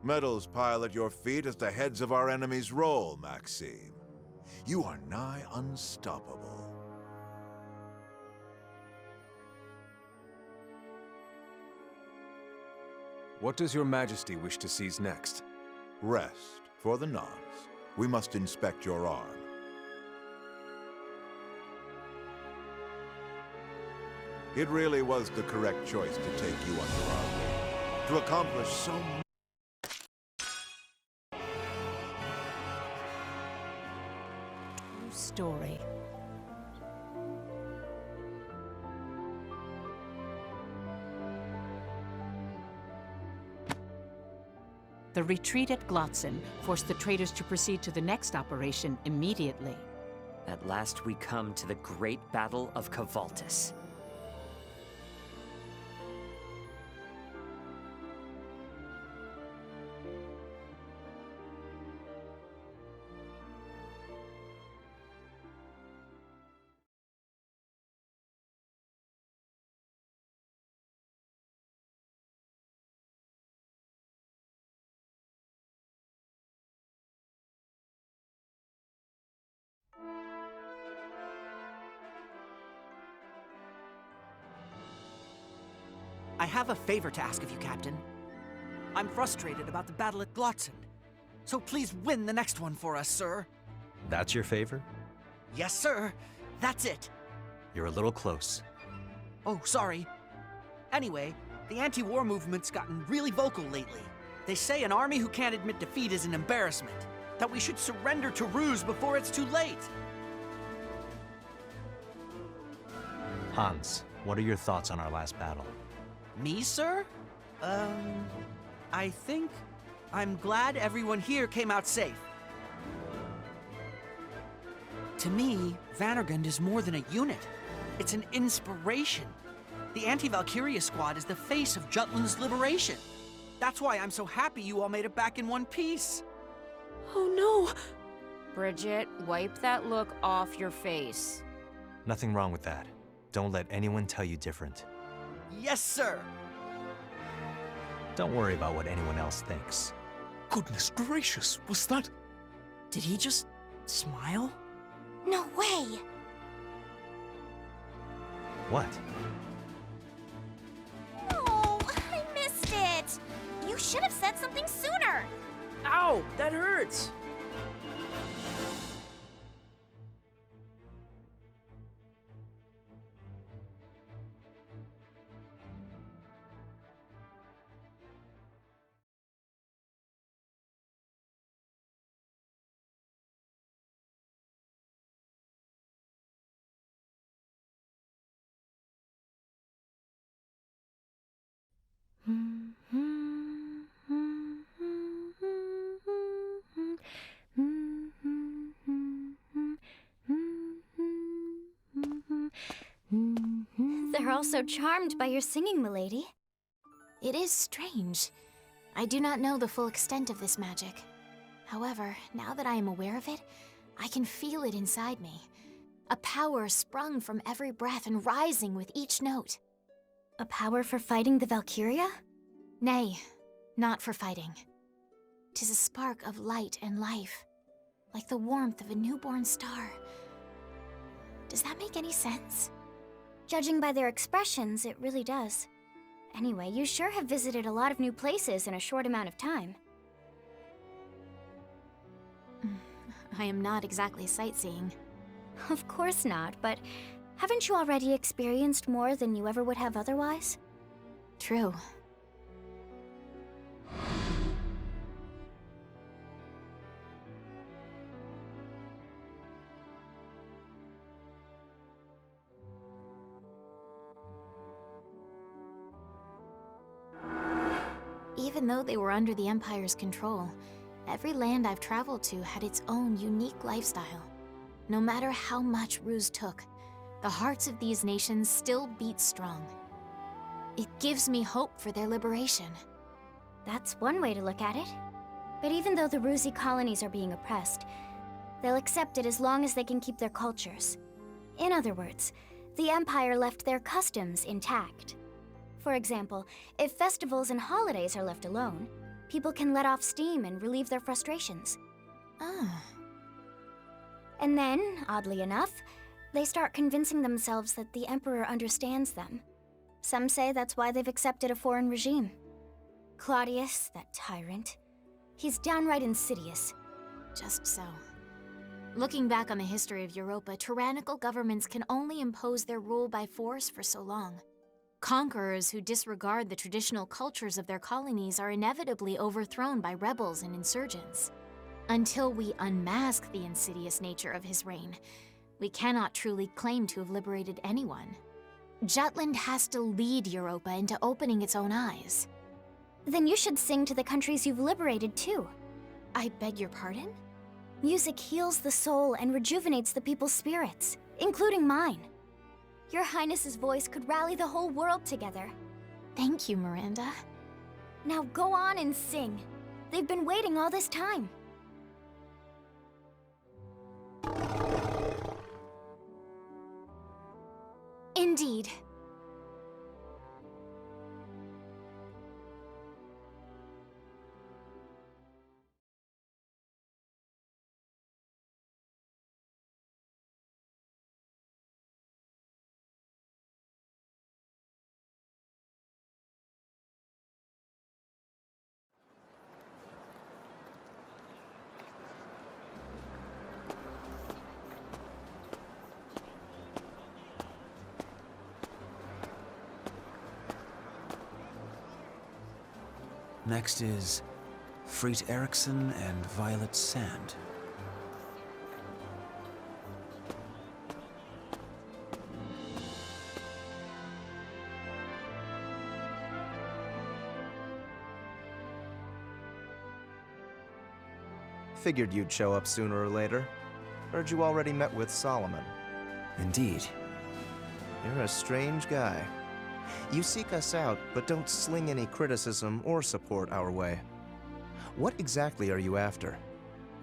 Medals pile at your feet as the heads of our enemies roll, Maxime. You are nigh unstoppable. What does your Majesty wish to seize next? Rest, for the nonce. We must inspect your arm. It really was the correct choice to take you under our wing, to accomplish so much. Story. The retreat at Glotzen forced the traders to proceed to the next operation immediately. At last we come to the great battle of Cavaltus. I have a favor to ask of you, Captain. I'm frustrated about the battle at Glotzen, so please win the next one for us, sir. That's your favor? Yes, sir. That's it. You're a little close. Oh, sorry. Anyway, the anti-war movement's gotten really vocal lately. They say an army who can't admit defeat is an embarrassment, that we should surrender to Ruse before it's too late. Hans, what are your thoughts on our last battle? Me, sir? I think I'm glad everyone here came out safe. To me, Vannergund is more than a unit. It's an inspiration. The anti-Valkyria squad is the face of Jutland's liberation. That's why I'm so happy you all made it back in one piece. Oh no! Bridget, wipe that look off your face. Nothing wrong with that. Don't let anyone tell you different. Yes, sir! Don't worry about what anyone else thinks. Goodness gracious, was that... Did he just smile? No way! What? Oh, I missed it! You should have said something sooner! Ow! That hurts! They're all so charmed by your singing, milady. It is strange. I do not know the full extent of this magic. However, now that I am aware of it, I can feel it inside me. A power sprung from every breath and rising with each note. A power for fighting the Valkyria? Nay, not for fighting. 'Tis a spark of light and life, like the warmth of a newborn star. Does that make any sense? Judging by their expressions, it really does. Anyway, you sure have visited a lot of new places in a short amount of time. I am not exactly sightseeing. Of course not, but haven't you already experienced more than you ever would have otherwise? True. Even though they were under the Empire's control, every land I've traveled to had its own unique lifestyle. No matter how much Ruse took, the hearts of these nations still beat strong. It gives me hope for their liberation. That's one way to look at it. But even though the Rusi colonies are being oppressed, they'll accept it as long as they can keep their cultures. In other words, the Empire left their customs intact. For example, if festivals and holidays are left alone, People can let off steam and relieve their frustrations. Ah. And then, oddly enough, they start convincing themselves that the Emperor understands them. Some say that's why they've accepted a foreign regime. Claudius, that tyrant, he's downright insidious. Just so. Looking back on the history of Europa, tyrannical governments can only impose their rule by force for so long. Conquerors who disregard the traditional cultures of their colonies are inevitably overthrown by rebels and insurgents. Until we unmask the insidious nature of his reign, we cannot truly claim to have liberated anyone. Jutland has to lead Europa into opening its own eyes. Then you should sing to the countries you've liberated too. I beg your pardon? Music heals the soul and rejuvenates the people's spirits, including mine. Your Highness's voice could rally the whole world together. Thank you, Miranda. Now go on and sing. They've been waiting all this time. Indeed. Next is Freet Erikson and Violet Sand. Figured you'd show up sooner or later. Heard you already met with Solomon. Indeed. You're a strange guy. You seek us out, but don't sling any criticism or support our way. What exactly are you after?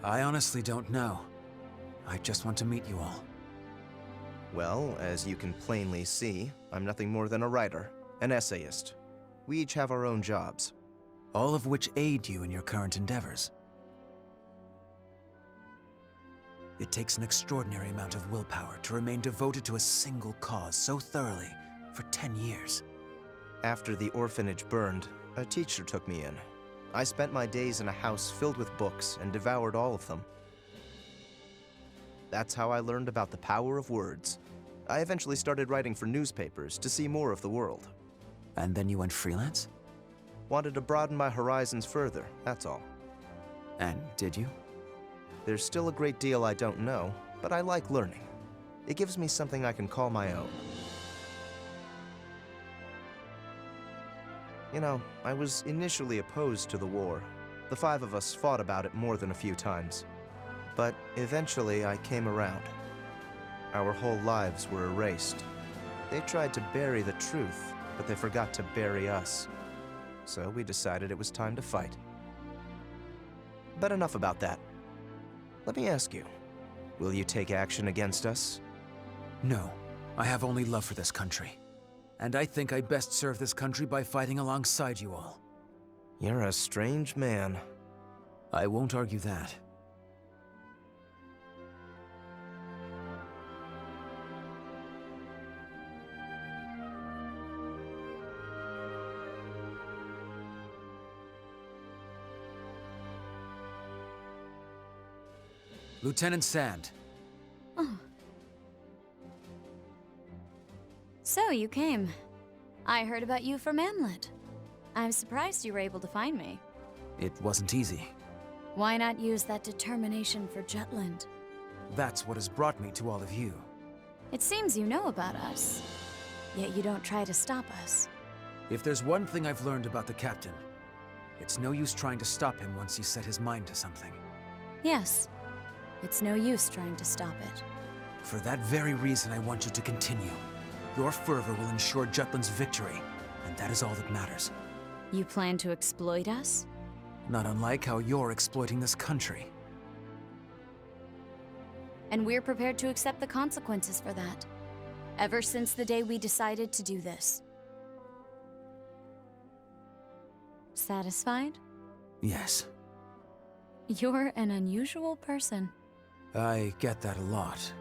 I honestly don't know. I just want to meet you all. Well, as you can plainly see, I'm nothing more than a writer, an essayist. We each have our own jobs. All of which aid you in your current endeavors. It takes an extraordinary amount of willpower to remain devoted to a single cause so thoroughly for 10 years. After the orphanage burned, a teacher took me in. I spent my days in a house filled with books and devoured all of them. That's how I learned about the power of words. I eventually started writing for newspapers to see more of the world. And then you went freelance? Wanted to broaden my horizons further, that's all. And did you? There's still a great deal I don't know, but I like learning. It gives me something I can call my own. You know, I was initially opposed to the war. The 5 of us fought about it more than a few times. But eventually I came around. Our whole lives were erased. They tried to bury the truth, but they forgot to bury us. So we decided it was time to fight. But enough about that. Let me ask you, will you take action against us? No. I have only love for this country. And I think I best serve this country by fighting alongside you all. You're a strange man. I won't argue that. Lieutenant Sand. Oh. So you came. I heard about you from Amlet. I'm surprised you were able to find me. It wasn't easy. Why not use that determination for Jutland? That's what has brought me to all of you. It seems you know about us, yet you don't try to stop us. If there's one thing I've learned about the Captain, it's no use trying to stop him once he's set his mind to something. Yes, it's no use trying to stop it. For that very reason, I want you to continue. Your fervor will ensure Jutland's victory, and that is all that matters. You plan to exploit us? Not unlike how you're exploiting this country. And we're prepared to accept the consequences for that. Ever since the day we decided to do this. Satisfied? Yes, You're an unusual person. I get that a lot.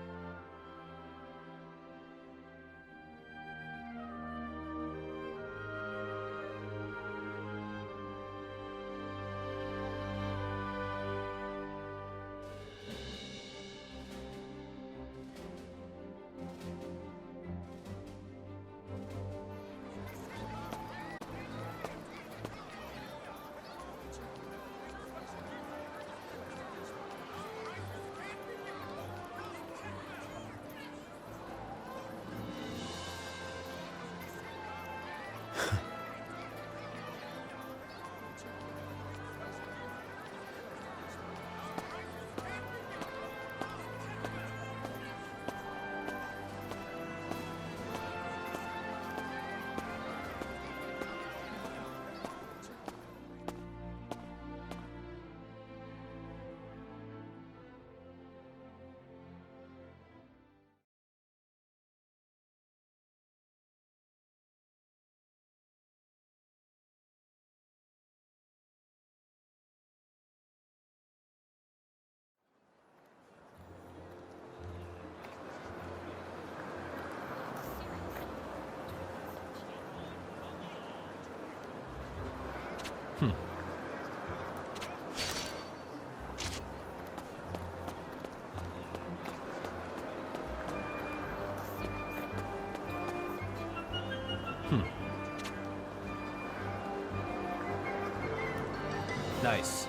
Nice.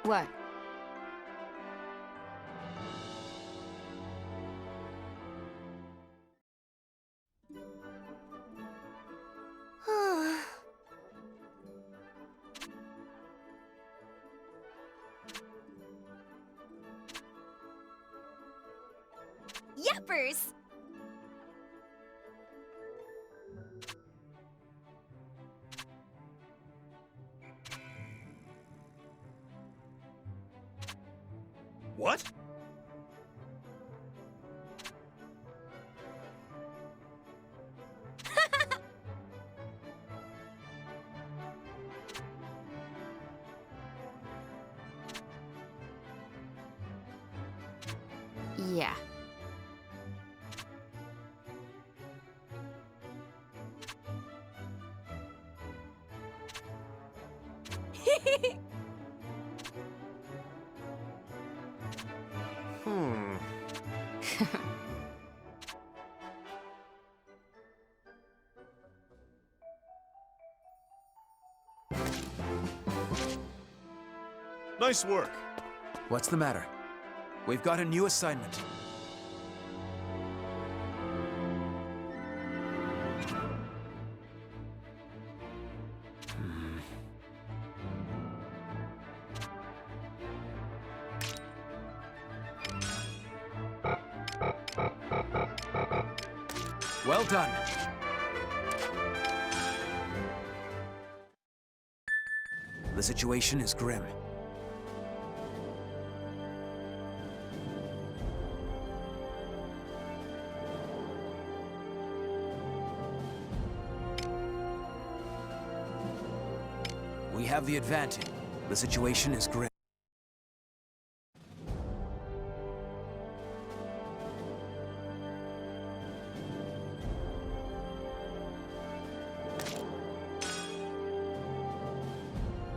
What? Yuppers! What? Yeah. Nice work. What's the matter? We've got a new assignment. Well done. The situation is grim. We have the advantage. The situation is grim.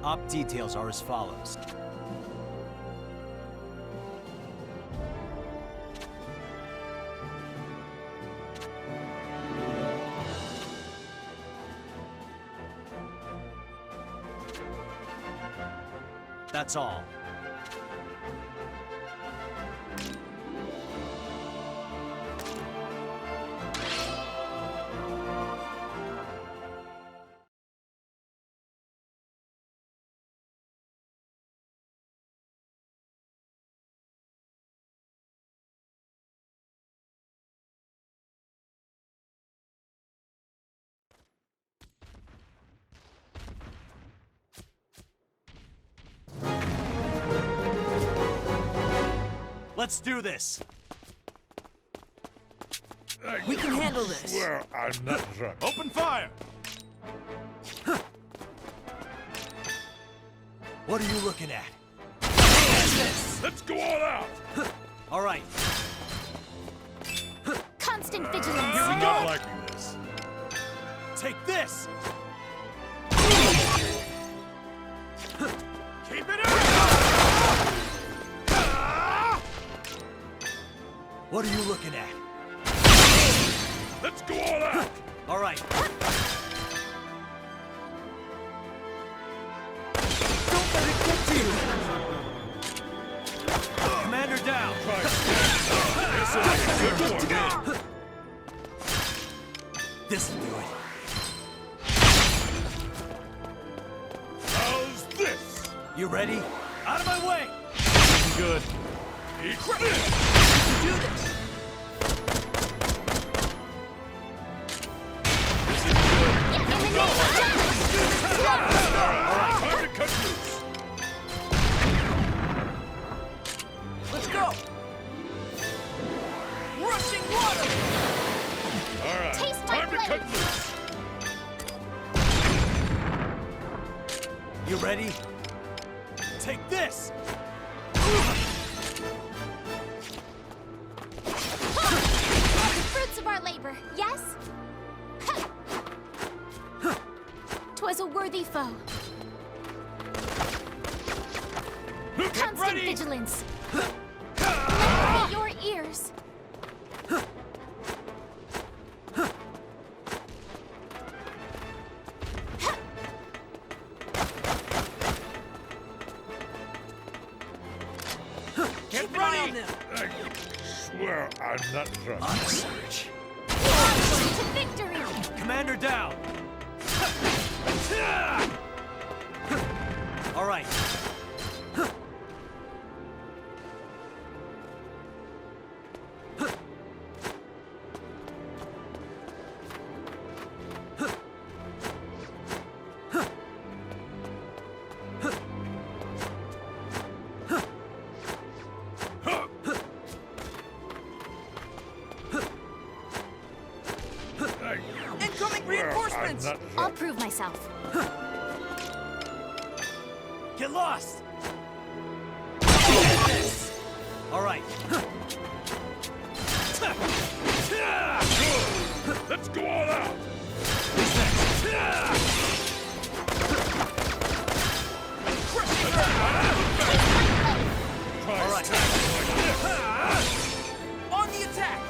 Op details are as follows. That's all. Let's do this. We can handle this. Swear I'm not drunk. Open fire! What are you looking at? Let's go all out! All right. Constant vigilance. I'm not liking this. Take this! Keep it up! What are you looking at? Let's go all out! All right. Don't let it get to you! Commander down! This'll do it. How's this? You ready? Out of my way! Good. Eat this! Do this! Time to cut loose! Let's go! Rushing water! All right, Taste my time to cut blade. loose! You ready? Take this! Fruits of our labor, yes? 'Twas a worthy foe. Constant ready. vigilance. Let me be your ears. Get ready! On them. I swear I'm not drunk. On the search. To victory. Commander down! All right. I Incoming swear reinforcements! I'm not I'll drunk. prove myself. Get lost! All right. Let's go all out! Try All right. attacking like this. On the attack!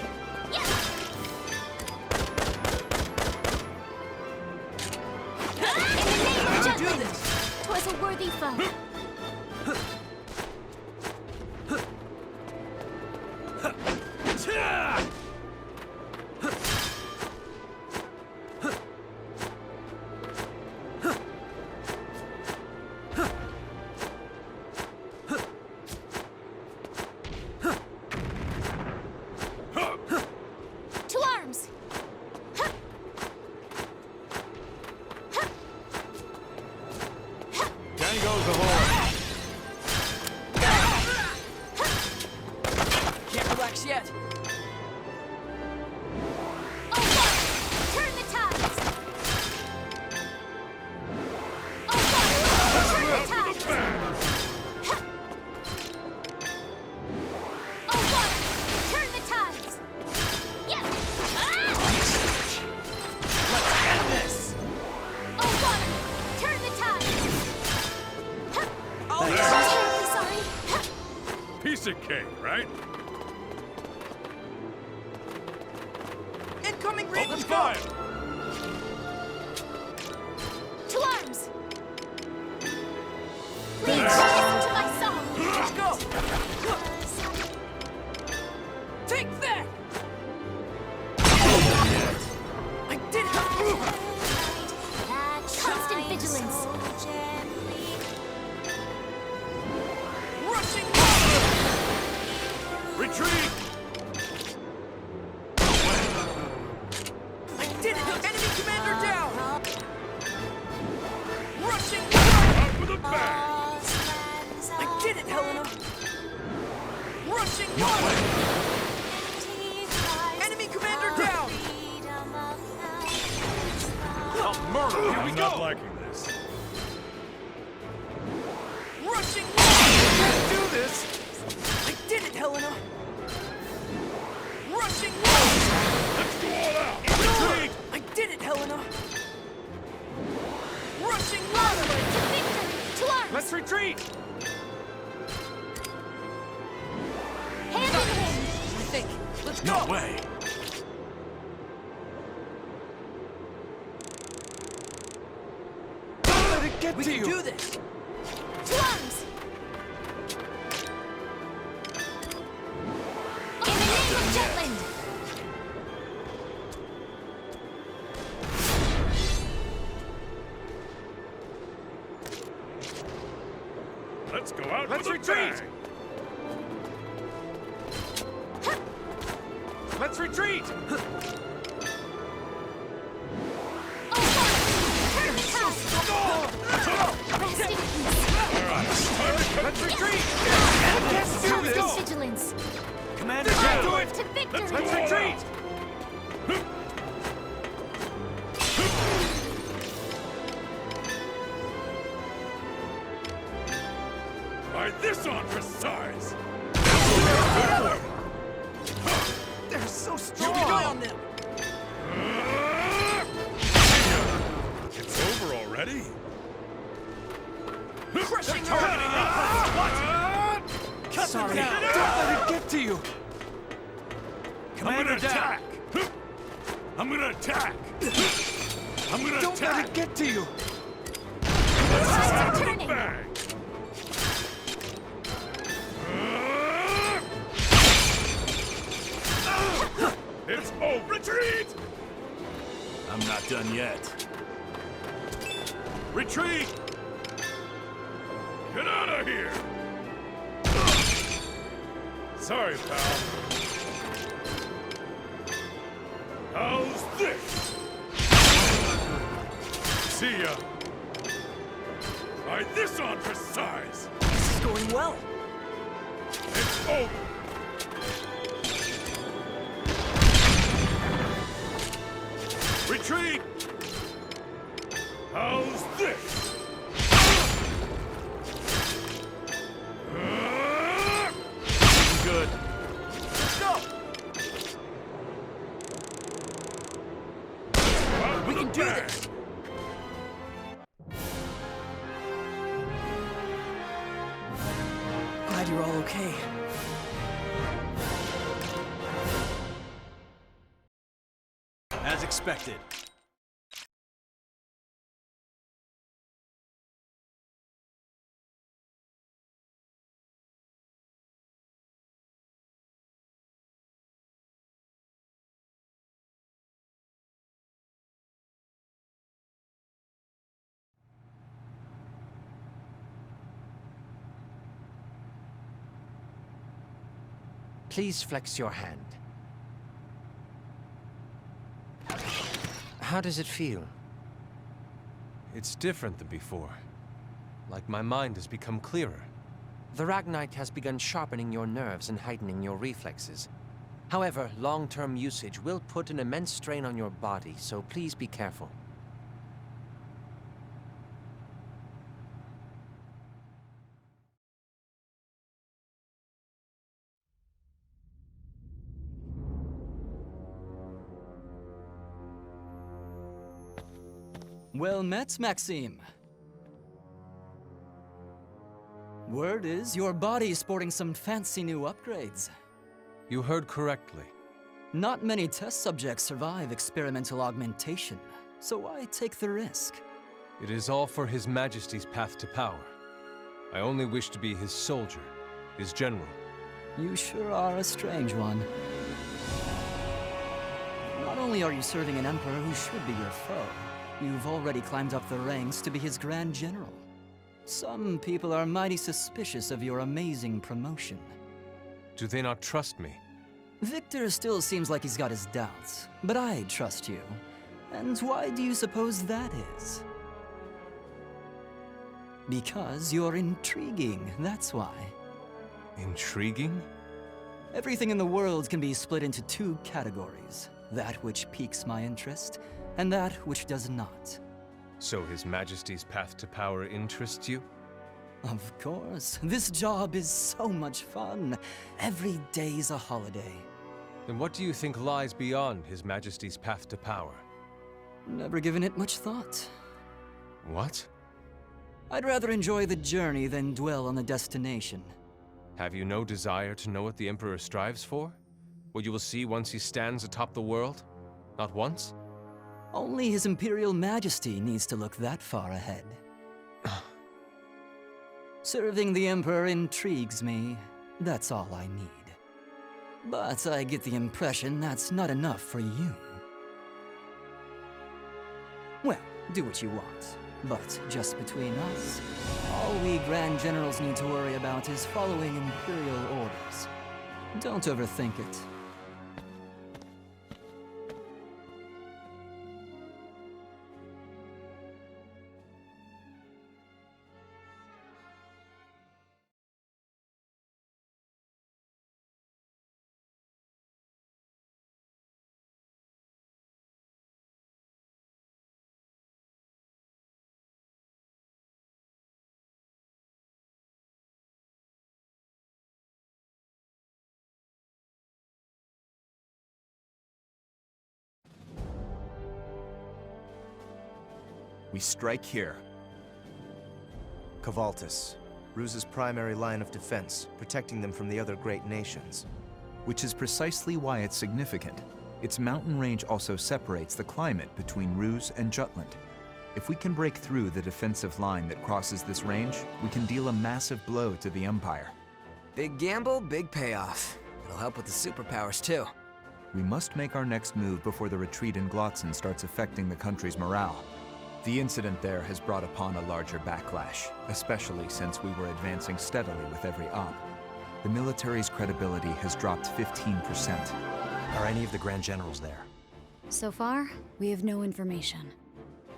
In the name of Do judgment. this! 'Twas a worthy foe. To arms. Down goes the horse. Can't relax yet. Oh, water, turn the tides. Oh, water, turn the tides. Oh, water, turn the tides. Yeah. Let's end this! Oh, water, turn the tides. Oh, I'm yeah. terribly sorry. Piece of cake, right? Incoming Open reinforcements! fire! To arms. Please listen to my song. Let's go! Take that! I did it! Constant vigilance. Rushing water! Retreat! I did it! Enemy commander down! Rushing water! Out with a bang! I did it, Helena! I'm not liking this. Rushing wall! Do this! I did it, Helena! Rushing wall! Let's go all out! Retreat! I did it, Helena! Rushing wall! To victory! To arms! Let's retreat! Hand in hand! I think. Let's go! No way! Don't let it get We to can you! do this! To arms! In the name of Jutland! Let's go out Let's with a retreat! bang! Let's retreat! Let's retreat! Let's do Comes this! vigilance! Commander, Do it! To victory! Let's retreat! By this on for size! They're so keep strong! an eye on them! It's over already? Crushing Targeting her! Cut Sorry, them don't down! let it get to you! I'm gonna Commander down! attack! I'm gonna attack! I'm gonna Don't let attack! it get to you! Sides are turning! Bang! It's over! Retreat! I'm not done yet. Retreat! Get out of here! Sorry, pal. How's this? See ya. Try this on for size. This is going well. It's over. Retreat! How's this? Good. Let's go! We can do this! Glad you're all okay. As expected. Please flex your hand. How does it feel? It's different than before. Like my mind has become clearer. The Ragnite has begun sharpening your nerves and heightening your reflexes. However, long-term usage will put an immense strain on your body, so please be careful. Well met, Maxime. Word is your body is sporting some fancy new upgrades. You heard correctly. Not many test subjects survive experimental augmentation, so why take the risk? It is all for His Majesty's path to power. I only wish to be his soldier, his general. You sure are a strange one. Not only are you serving an emperor who should be your foe, you've already climbed up the ranks to be his Grand General. Some people are mighty suspicious of your amazing promotion. Do they not trust me? Victor still seems like he's got his doubts, but I trust you. And why do you suppose that is? Because you're intriguing, that's why. Intriguing? Everything in the world can be split into two categories. That which piques my interest, and that which does not. So His Majesty's path to power interests you? Of course. This job is so much fun. Every day's a holiday. Then what do you think lies beyond His Majesty's path to power? Never given it much thought. What? I'd rather enjoy the journey than dwell on the destination. Have you no desire to know what the Emperor strives for? What you will see once he stands atop the world? Not once? Only His Imperial Majesty needs to look that far ahead. Serving the Emperor intrigues me. That's all I need. But I get the impression that's not enough for you. Well, do what you want. But just between us, all we Grand Generals need to worry about is following Imperial orders. Don't overthink it. We strike here. Cavaltus, Ruse's primary line of defense, protecting them from the other great nations. Which is precisely why it's significant. Its mountain range also separates the climate between Ruse and Jutland. If we can break through the defensive line that crosses this range, we can deal a massive blow to the Empire. Big gamble, big payoff. It'll help with the superpowers, too. We must make our next move before the retreat in Glotzen starts affecting the country's morale. The incident there has brought upon a larger backlash, especially since we were advancing steadily with every op. The military's credibility has dropped 15%. Are any of the Grand Generals there? So far, we have no information.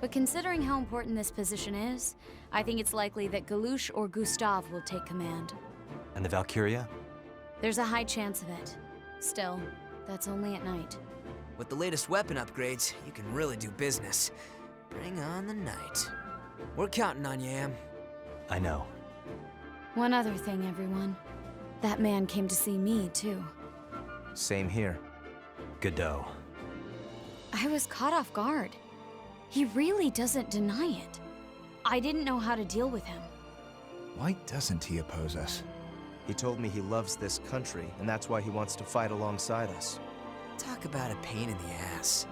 But considering how important this position is, I think it's likely that Galush or Gustav will take command. And the Valkyria? There's a high chance of it. Still, that's only at night. With the latest weapon upgrades, you can really do business. Bring on the night. We're counting on you, Am. I know. One other thing, everyone. That man came to see me, too. Same here. Godot. I was caught off guard. He really doesn't deny it. I didn't know how to deal with him. Why doesn't he oppose us? He told me he loves this country, and that's why he wants to fight alongside us. Talk about a pain in the ass.